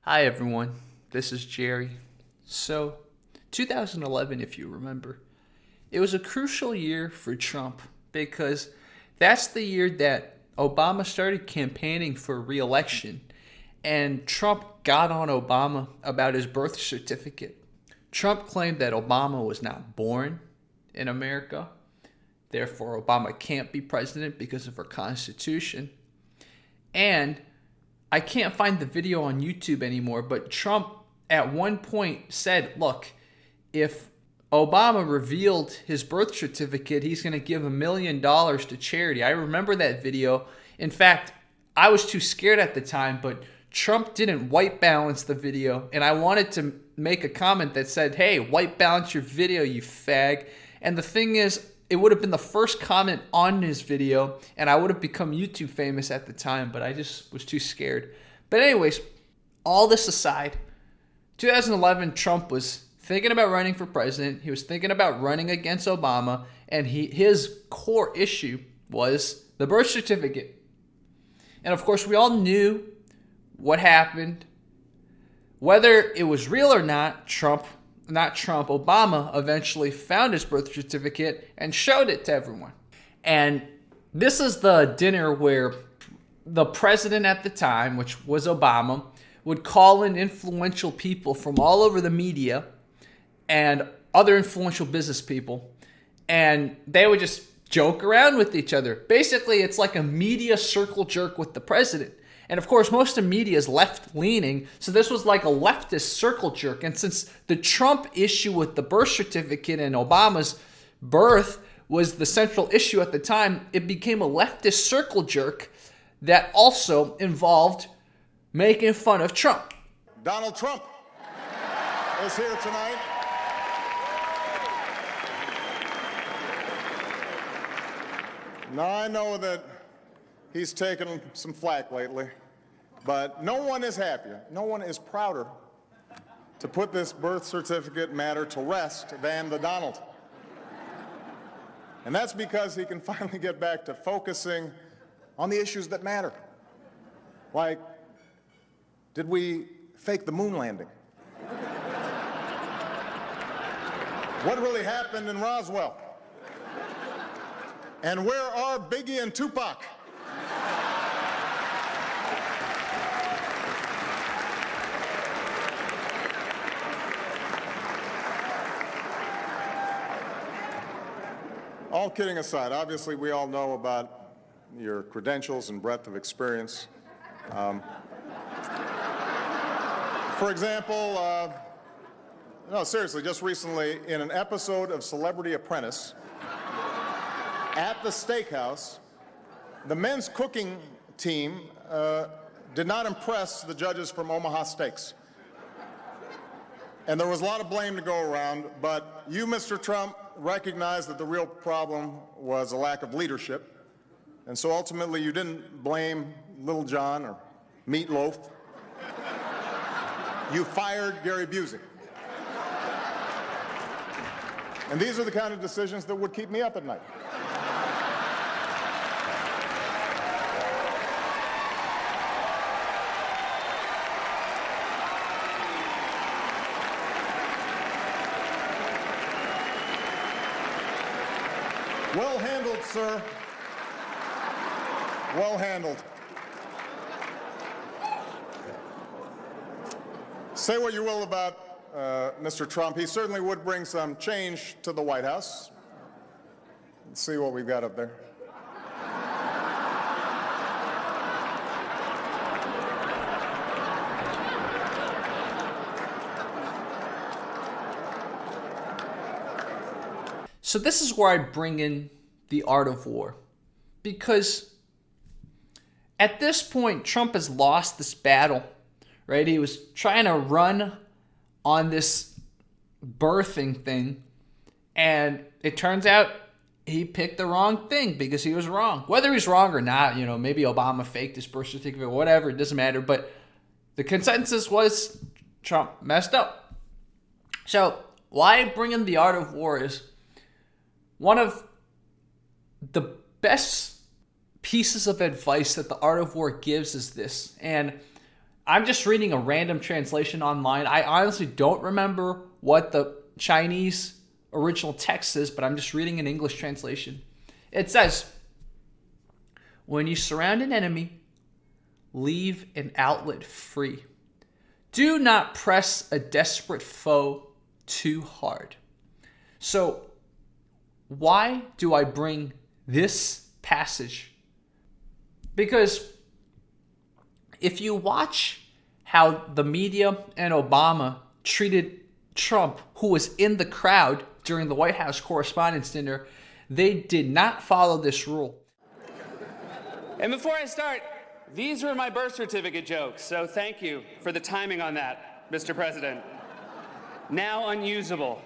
Hi everyone, this is Jerry. So, 2011, if you remember, it was a crucial year for Trump because that's the year that Obama started campaigning for re-election, and Trump got on Obama about his birth certificate. Trump claimed that Obama was not born in America, therefore Obama can't be president because of our Constitution, and I can't find the video on YouTube anymore, but Trump at one point said, look, if Obama revealed his birth certificate, he's going to give $1 million to charity. I remember that video. In fact, I was too scared at the time, but Trump didn't white balance the video, and I wanted to make a comment that said, hey, white balance your video, you fag. And the thing is, it would have been the first comment on his video, and I would have become YouTube famous at the time, but I just was too scared. But anyways, all this aside, 2011, Trump was thinking about running for president. He was thinking about running against Obama, and his core issue was the birth certificate. And of course, we all knew what happened. Whether it was real or not, Obama eventually found his birth certificate and showed it to everyone. And this is the dinner where the president at the time, which was Obama, would call in influential people from all over the media and other influential business people, and they would just joke around with each other. Basically, it's like a media circle jerk with the president. And of course, most of media is left-leaning, so this was like a leftist circle jerk. And since the Trump issue with the birth certificate and Obama's birth was the central issue at the time, it became a leftist circle jerk that also involved making fun of Trump. Donald Trump is here tonight. Now, I know that he's taken some flack lately, but no one is happier, no one is prouder to put this birth certificate matter to rest than the Donald. And that's because he can finally get back to focusing on the issues that matter. Like, did we fake the moon landing? What really happened in Roswell? And where are Biggie and Tupac? All kidding aside, obviously we all know about your credentials and breadth of experience. For example, no, seriously, just recently in an episode of Celebrity Apprentice at the steakhouse, the men's cooking team did not impress the judges from Omaha Steaks. And there was a lot of blame to go around, but you, Mr. Trump, recognized that the real problem was a lack of leadership. And so ultimately you didn't blame Little John or Meatloaf. You fired Gary Busey. And these are the kind of decisions that would keep me up at night. Well handled, sir. Well handled. Say what you will about Mr. Trump. He certainly would bring some change to the White House. Let's see what we've got up there. So this is where I bring in the art of war, because at this point, Trump has lost this battle, right? He was trying to run on this birthing thing, and it turns out he picked the wrong thing because he was wrong. Whether he's wrong or not, maybe Obama faked his birth certificate, whatever, it doesn't matter. But the consensus was Trump messed up. So why I bring in the art of war is one of the best pieces of advice that the art of war gives is this. And I'm just reading a random translation online. I honestly don't remember what the Chinese original text is, but I'm just reading an English translation. It says, when you surround an enemy, leave an outlet free. Do not press a desperate foe too hard. So, why do I bring this passage? Because if you watch how the media and Obama treated Trump, who was in the crowd during the White House Correspondents' Dinner, they did not follow this rule. And before I start, these were my birth certificate jokes, so thank you for the timing on that, Mr. President. Now unusable.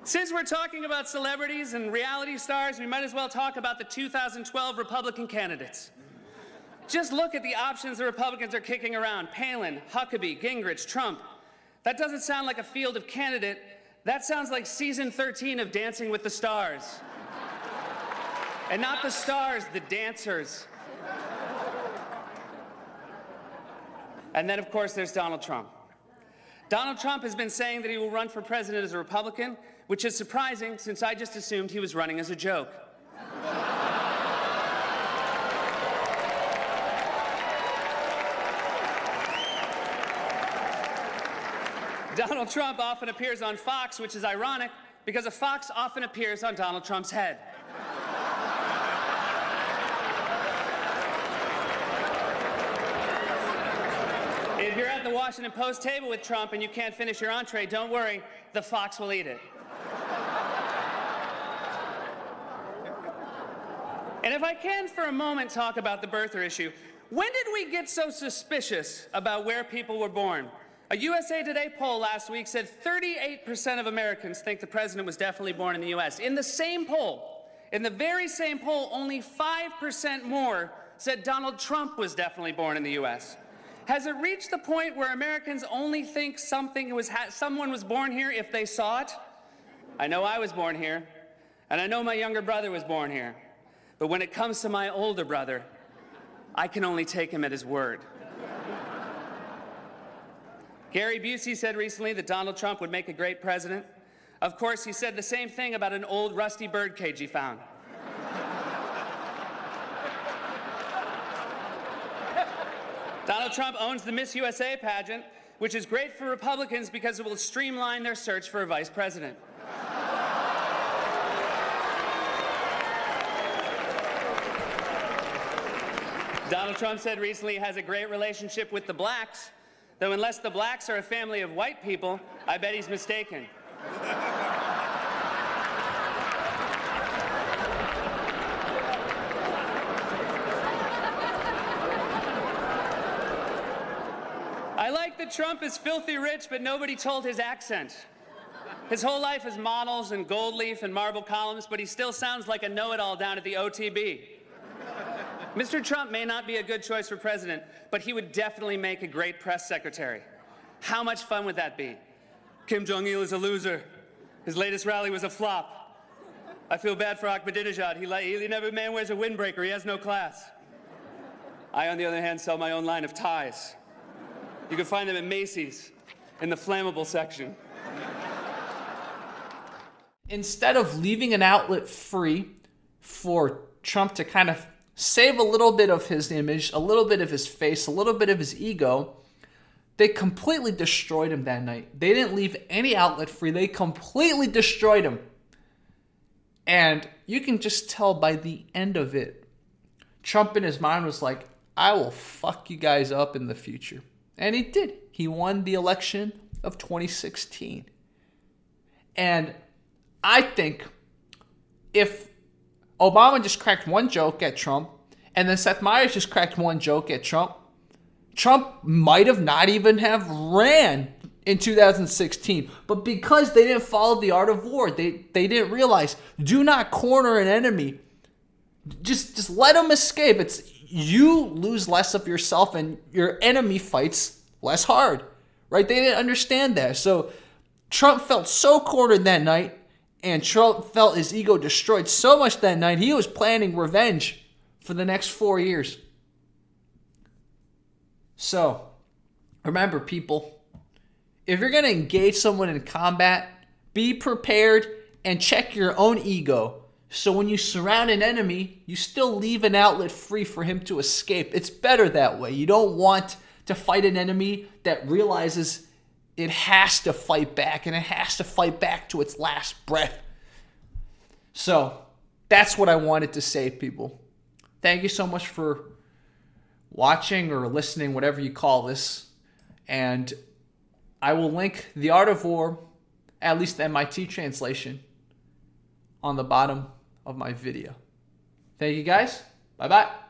Since we're talking about celebrities and reality stars, we might as well talk about the 2012 Republican candidates. Just look at the options the Republicans are kicking around. Palin, Huckabee, Gingrich, Trump. That doesn't sound like a field of candidate. That sounds like season 13 of Dancing with the Stars. And not the stars, the dancers. And then, of course, there's Donald Trump. Donald Trump has been saying that he will run for president as a Republican, which is surprising since I just assumed he was running as a joke. Donald Trump often appears on Fox, which is ironic because a fox often appears on Donald Trump's head. If you're at the Washington Post table with Trump and you can't finish your entree, don't worry, the fox will eat it. And if I can for a moment talk about the birther issue, when did we get so suspicious about where people were born? A USA Today poll last week said 38% of Americans think the president was definitely born in the US. In the same poll, in the very same poll, only 5% more said Donald Trump was definitely born in the US. Has it reached the point where Americans only think someone was born here if they saw it? I know I was born here, and I know my younger brother was born here. But when it comes to my older brother, I can only take him at his word. Gary Busey said recently that Donald Trump would make a great president. Of course, he said the same thing about an old rusty birdcage he found. Donald Trump owns the Miss USA pageant, which is great for Republicans because it will streamline their search for a vice president. Donald Trump said recently he has a great relationship with the blacks, though unless the blacks are a family of white people, I bet he's mistaken. I like that Trump is filthy rich, but nobody told his accent. His whole life is models and gold leaf and marble columns, but he still sounds like a know-it-all down at the OTB. Mr. Trump may not be a good choice for president, but he would definitely make a great press secretary. How much fun would that be? Kim Jong-il is a loser. His latest rally was a flop. I feel bad for Ahmadinejad. He never, man wears a windbreaker. He has no class. I, on the other hand, sell my own line of ties. You can find them at Macy's in the flammable section. Instead of leaving an outlet free for Trump to kind of save a little bit of his image, a little bit of his face, a little bit of his ego, they completely destroyed him that night. They didn't leave any outlet free. They completely destroyed him. And you can just tell by the end of it, Trump in his mind was like, I will fuck you guys up in the future. And he did. He won the election of 2016. And I think if Obama just cracked one joke at Trump, and then Seth Meyers just cracked one joke at Trump, Trump might have not even have ran in 2016. But because they didn't follow the art of war, they didn't realize, do not corner an enemy. Just let him escape. It's you lose less of yourself and your enemy fights less hard, right? They didn't understand that. So Trump felt so cornered that night, and Trump felt his ego destroyed so much that night, he was planning revenge for the next 4 years. So, Remember, people, if you're going to engage someone in combat, be prepared and check your own ego. So when you surround an enemy, you still leave an outlet free for him to escape. It's better that way. You don't want to fight an enemy that realizes it has to fight back, and it has to fight back to its last breath. So that's what I wanted to say, people. Thank you so much for watching or listening, whatever you call this. And I will link The Art of War, at least the MIT translation, on the bottom of my video. Thank you guys. Bye-bye.